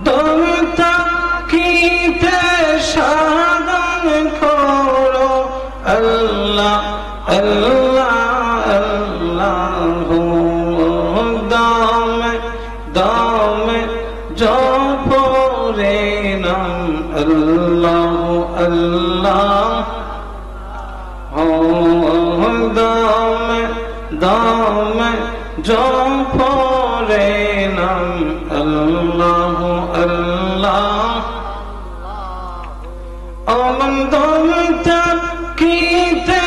দম তাকিতে সাধন করো আল্লাহ আল্লাহ আল্লাহ, দমে দমে জপরে নাম আল্লাহ আল্লাহ, দমে দমে জপরে নাম আল্লাহ আল্লাহ। অমন দম তাকিতে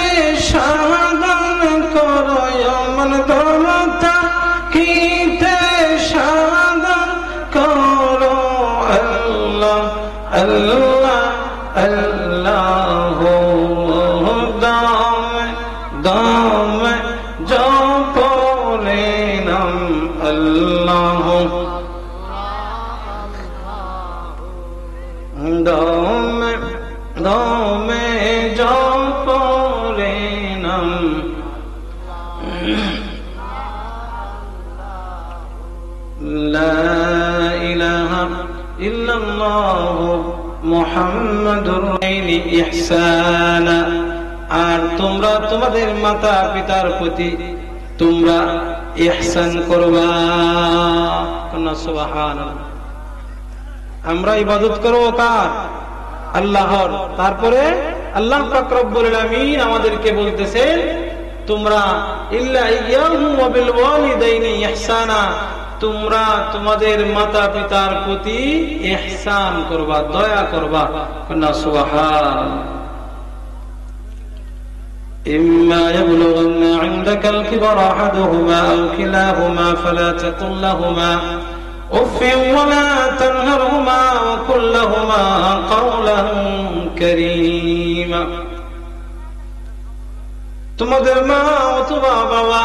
সাধন করো, অমন দম তাকিতে সাধন করো আল্লাহ আল্লাহ আল্লাহ, দমে দমে জপরে নাম আল্লাহ, দমে দমে জপরে নাম লা ইলাহা ইল্লাল্লাহ মুহাম্মাদুর ইহসানা। আর তোমরা তোমাদের মাতা পিতার প্রতি তোমরা ইহসান করবা। সুবহানাল্লাহ। আমরা ইবাদত করব কার? আল্লাহর। তারপরে আল্লাহ পাক রব্বুল আলামিন আমাদেরকে বলতেছেন তোমরা ইল্লা ইয়্যাহু ওয়া বিল ওয়ালিদাইনি ইহসানা, তোমরা তোমাদের মাতা পিতার প্রতি ইহসান করবা, দয়া করবা। সুবহানাল্লাহ। إما يبلغن عندك الكبر أحدهما أو كلاهما فلا تقل لهما أف ولا تنهرهما وقل لهما قولا كريما। তোমাদের মা অথবা বাবা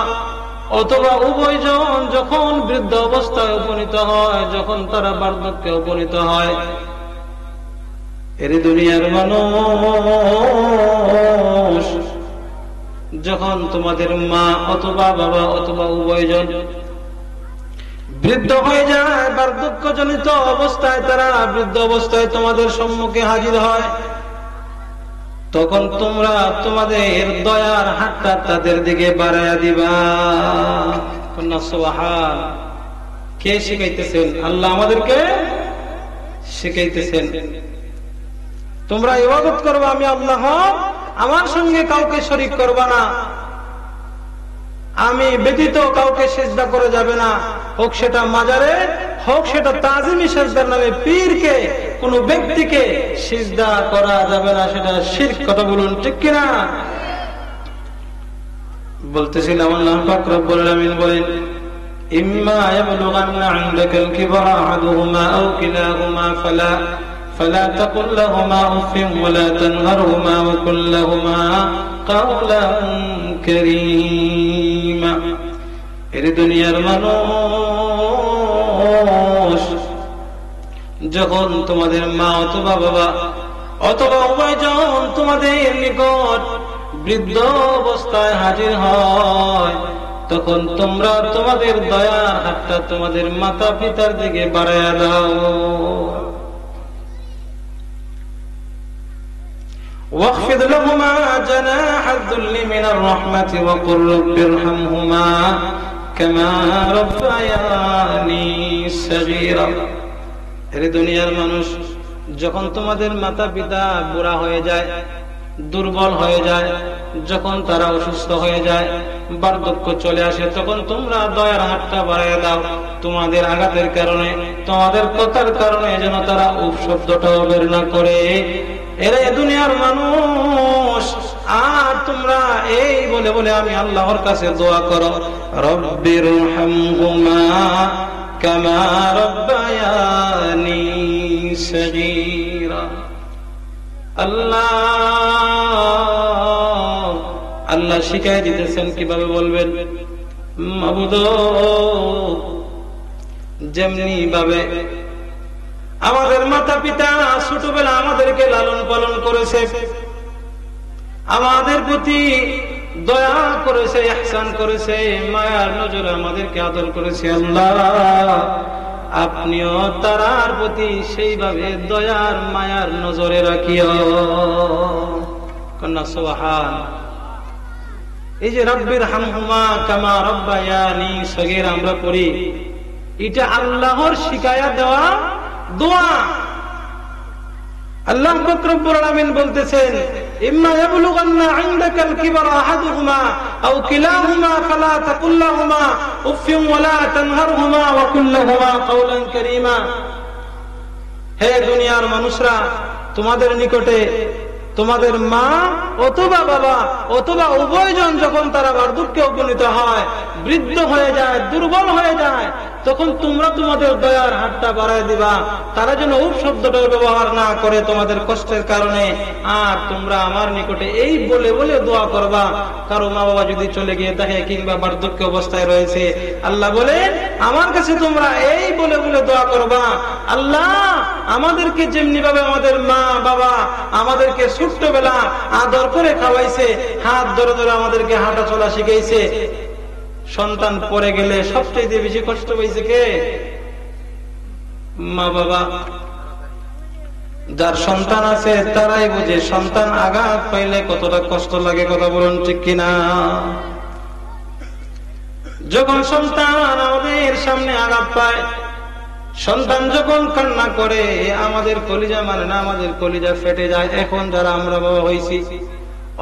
অথবা উভয়জন যখন বৃদ্ধ অবস্থায় উপনীত হয়, যখন তারা বার্ধক্যে উপনীত হয়, এর দুনিয়ার মানুষ যখন তোমাদের মা অথবা বাবা অথবা উভয়জন বৃদ্ধ হয়ে যায়, বার্ধক্যজনিত অবস্থায়, তারা বৃদ্ধ অবস্থায় তোমাদের সম্মুখে হাজির হয়, তখন তোমরা তোমাদের দয়ার হাতটা তাদের দিকে বাড়াইয়া দিবা। সুবহান। কে শিখাইতেছেন? আল্লাহ আমাদেরকে শিখাইতেছেন তোমরা ইবাদত করবা আমি আল্লাহ, আমার সঙ্গে কাউকে শরীক করবা না, আমি ব্যতীত কাউকে সিজদা করে যাবে না, হোক সেটা মাজারে, হোক সেটা তাজিমি সিজদার নামে পীরকে, কোন ব্যক্তিকে সিজদা করা যাবে না, সেটা শিরক। কথা বলুন ঠিক কিনা? বলতেছিলাম আল্লাহ পাক রব্বুল আলামিন বলেন ইম্মা ইয়াবলুগান্না ইনদাকাল কিবরা আহাদুহুমা আও কিলাহুমা فلا تقل لهما أف ولا تنهرهما وقل لهما قولا كريما। এর দুনিয়ার মানুষ যখন তোমাদের মা অথবা বাবা অথবা উভয়জন তোমাদের নিকট বৃদ্ধ অবস্থায় হাজির হয়, তখন তোমরা তোমাদের দয়ার হাতটা তোমাদের মাতা পিতার দিকে বাড়াইয়া দাও। واخفض لهما جناح الذل من الرحمة وقل رب ارحمهما كما ربياني صغيرا। এর দুনিয়ার মানুষ যখন তোমাদের মাতা পিতা বুড়া হয়ে যায়, দুর্বল হয়ে যায়, যখন তারা অসুস্থ হয়ে যায়, বার্ধক্য চলে আসে, তখন তোমরা দয়ার হাতটা বাড়াইয়া দাও। তোমাদের আঘাতের কারণে, তোমাদের কথার কারণে যেন তারা উফ শব্দটাও বের না করে। এরা দুনিয়ার মানুষ। আর তোমরা এই বলে বলে আমি আল্লাহর কাছে দোয়া করো, রব্বিরহামহুমা কামা রব্বায়ানি সগীরা। আল্লাহ শিখাই দিতেছেন কিভাবে বলবেন, মাবুদ যেমনি ভাবে আমাদের মাতা পিতা ছোটবেলা আমাদেরকে লালন পালন করেছে, আমাদের প্রতি দয়া করেছে, ইহসান করেছে, মায়ার নজরে আমাদেরকে আদর করেছে, আল্লাহ আপনিও তারার প্রতি সেইভাবে দয়ার মায়ার নজরে রাখিও। কন্যা সুবহান। এই যে রব্বির হামহুমা কামা রাব্বায়ানি সগীরা আমরা পড়ি, এটা আল্লাহর শিখায়া দেওয়া দোয়া। আল্লাহ পাক রব্বুল আলামিন বলতেছেন, ইম্মা ইয়াবলুগান্না ইনদাকাল কিবারা আহাদুহুমা আও কিলাহুমা ফালা তাকুল লাহুমা উফফিন ওয়ালা তানহারহুমা ওয়া কুল লাহুমা কাওলান কারীমা। হে দুনিয়ার মানুষরা, তোমাদের নিকটে তোমাদের মা অথবা বাবা অথবা উভয়জন যখন তারা বার্ধক্যে উপনীত হয়, বৃদ্ধ হয়ে যায়, দুর্বল হয়ে যায়, তখন তোমরা তোমাদের দয়ার হাতটা বাড়ায় দিবা। তারা যেন উপ শব্দটার ব্যবহার না করে তোমাদের কষ্টের কারণে। আর তোমরা আমার নিকটে এই বলে বলে দোয়া করবা, কারো মা বাবা যদি চলে গিয়ে থাকে কিংবা বার্ধক্য অবস্থায় রয়েছে, আল্লাহ বলেন আমার কাছে তোমরা এই বলে বলে দোয়া করবা, আল্লাহ আমাদেরকে যেমনি ভাবে আমাদের মা বাবা আমাদেরকে ছোট্টবেলা আদর করে খাওয়াইছে, হাত ধরে ধরে আমাদেরকে হাঁটা চলা শিখাইছে, সন্তান পরে গেলে সবচেয়ে বেশি কষ্ট পাইছে কে? মা বাবা। যার সন্তান আছে তারাই বুঝে সন্তান আঘাত পাইলে কতটা কষ্ট লাগে। কথা বলুন ঠিক কিনা? যখন সন্তান আমাদের সামনে আঘাত পায়, সন্তান যখন কান্না করে, আমাদের কলিজা মানে না, আমাদের কলিজা ফেটে যায়। এখন যারা আমরা বাবা হয়েছি,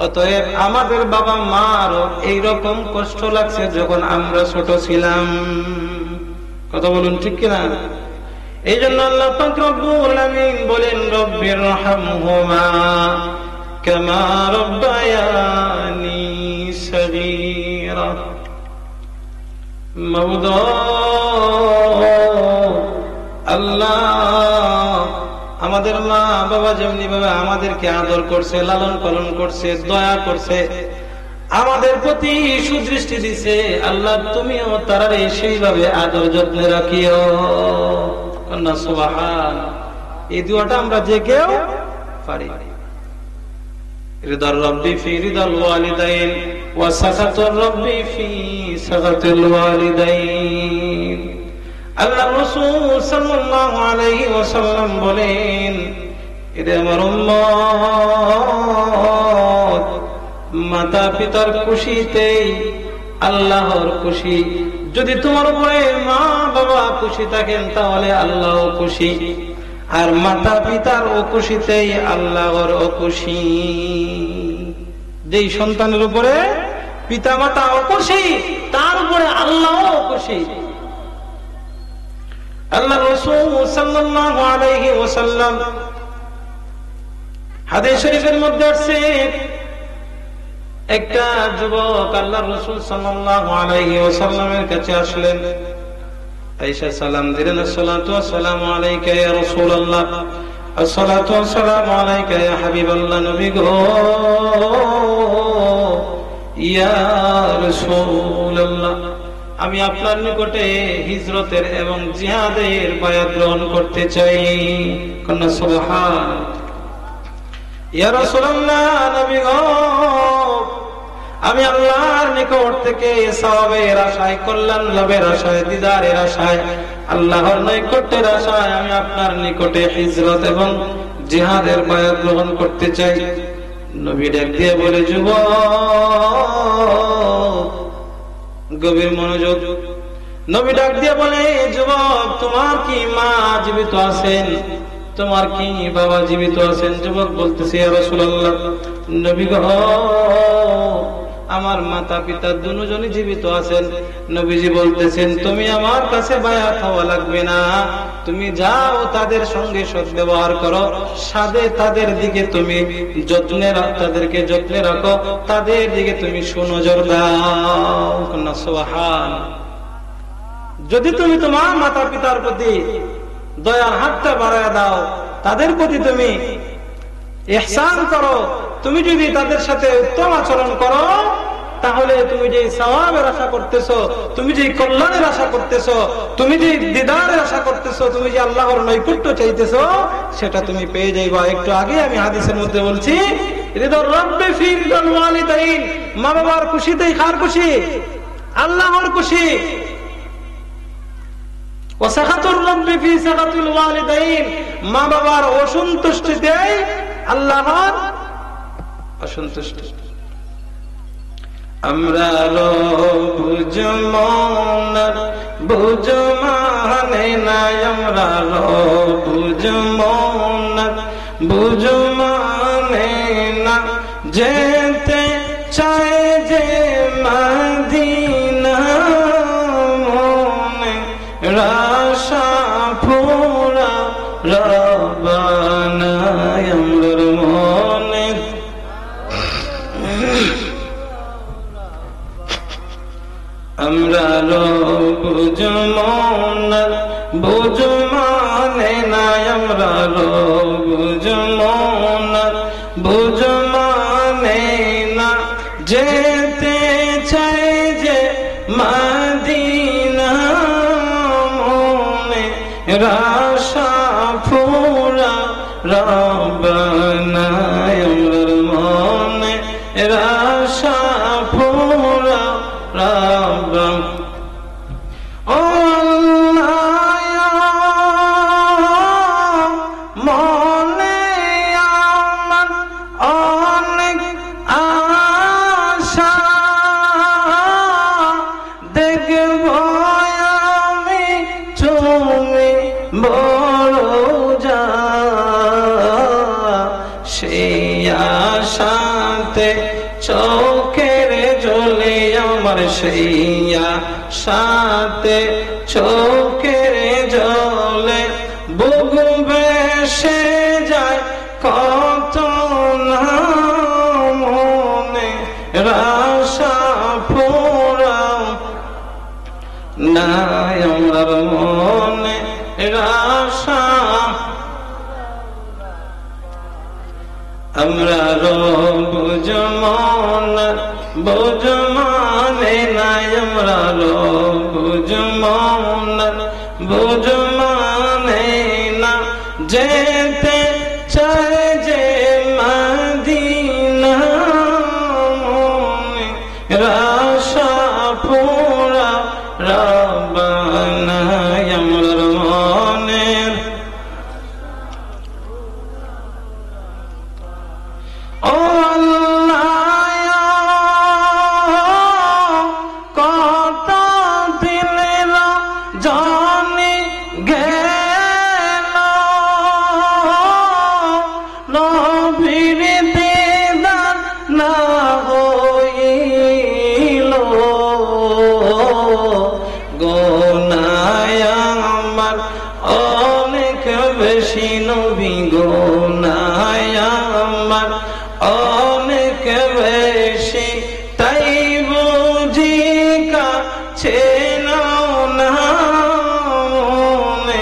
অতএব আমাদের বাবা মারও এইরকম কষ্ট লাগছে যখন আমরা ছোট ছিলাম। কথা বলুন ঠিক কিনা? এই জন্য আল্লাহ পাক রব্বুল আলামিন বলেন, রব্বির হামহুমা কামা রাব্বায়ানি সগীরা। মাওলা আল্লাহ, আমাদের মা বাবা যেমনি ভাবে আমাদেরকে আদর করছে, লালন পালন করছে, দয়া করছে, আমাদের প্রতি সুদৃষ্টি দিছে, আল্লাহ তুমিও তারারে সেইভাবে আদর যত্নে রাখিও। কন্যা সুবহান। এই দোয়াটা আমরা যে কেউ পারি। রিদার রব্বি ফি রিদাল ওয়ালিদাইন ওয়া সাখাতুর রব্বি ফি সাখাতিল ওয়ালিদাইন। আল্লাহ রাসূল সাল্লাল্লাহু আলাইহি ওয়াসাল্লাম বলেন, এরে আমার উম্মত, মাতা পিতার খুশিতেই আল্লাহর খুশি। যদি তোমার উপরে মা বাবা খুশি থাকেন তাহলে আল্লাহও খুশি, আর মাতা পিতার অখুশিতেই আল্লাহর অখুশি। যেই সন্তানের উপরে পিতা মাতা অখুশি, তার উপরে আল্লাহও অখুশি। আল্লাহ রাসূল সাল্লাল্লাহু আলাইহি ওয়াসাল্লাম হাদিস শরীফের মধ্যে আছে, একটা যুবক আল্লাহ রাসূল সাল্লাল্লাহু আলাইহি ওয়াসাল্লামের কাছে আসলেন। আয়েশা সালাম দিলেন, আসসালাতু ওয়াসসালামু আলাইকা ইয়া রাসূলুল্লাহ, আসসালাতু ওয়াসসালামু আলাইকা ইয়া হাবিবাল্লাহ। নবী গো, ইয়া রাসূলুল্লাহ, আমি আপনার নিকটে হিজরতের এবং জিহাদের বায়াত গ্রহণ করতে চাই। কন্যা সুবহান। ইয়া রাসূলুল্লাহ, নবী গো, আমি আল্লাহর নিকট থেকে সওয়াবের আশায়, কল্যাণ লাভের আশায়, দিদারের আশায়, আল্লাহর নৈকট্যের আশায় আমি আপনার নিকটে হিজরত এবং জিহাদের বায়াত গ্রহণ করতে চাই। নবী ডাক দিয়ে বলে, যুবক, গভীর মনোযোগ। নবী ডাক দিয়ে বলে, যুবক, তোমার কি মা জীবিত আছেন? তোমার কি বাবা জীবিত আছেন? যুবক বলতেছে, ইয়া রাসূলুল্লাহ, নবী গো, আমার মাতা পিতা দুজনই জীবিত আছেন। নবীজি বলতেছেন, তুমি আমার কাছে বায়াত হওয়া লাগবে না, তুমি যাও তাদের সঙ্গে সদ্ব্যবহার করো, সাদে তাদের দিকে তুমি তাদেরকে যত্নে রাখো, তাদের দিকে তুমি সুনজর দাও। সুবহান। যদি তুমি তোমার মাতা পিতার প্রতি দয়ার হাতটা বাড়ায় দাও, তাদের প্রতি তুমি ইহসান করো, তুমি যদি তাদের সাথে উত্তম আচরণ করো, তাহলে তুমি যে সওয়াবের আশা করতেছো, তুমি যে কল্যাণের আশা করতেছো, তুমি যে দিদারের আশা করতেছো, তুমি যে আল্লাহর নৈকট্য চাইতেছো, সেটা তুমি পেয়ে যাইবা। একটু আগে আমি হাদিসের মধ্যে বলছি, রিদার রব্বি ফি রিদাল ওয়ালিদাইন, মা বাবার খুশিতেই কার খুশি? আল্লাহর খুশি। ওয়াসাখাতুর রাব্বি ফি সাখাতিল ওয়ালিদাইন, মা বাবার অসন্তুষ্টিতে আল্লাহর অসন্তুষ্টি। আমরা বুঝমনার বুঝমানে নাই, আমরা বুঝমনার বুঝমানে না, যেতে চাই যে মদিনা মনে রাশা পুরা রবানা আমরার মনে। আমরা বুঝমনার বুঝমানে নাই, আমরা বুঝমনার বুঝমানে না, যেতে চাই যে মদিনা মনে রাশা পুরা রবানা আমরার মনে রাশা পুরা রবানা। ও মনে আমার অনেক আশা, দেখব আমি তুমি বড় যা, সেই আশাতে চোখের জলে আমার, সেই আশাতে চোখের জলে বুক ভেসে যায় কত না মনে রাশা পুরাও নাই আমার মনে রাশা। আমরা বুঝমনার বুঝমানে নাই, আমরা বুঝমনার বুঝমানে না, যেতে চাই যে মদিনা মনে রাশা পুরা রবানা আমরার মনের। ও কত দিনের জানি গেল, নবীর দিদার না হইল, গোনায় আমার অনেক বেশি নবী, গোনায় আমার অনেক বেশি, তাই বুঝি কাছে নাও না মনে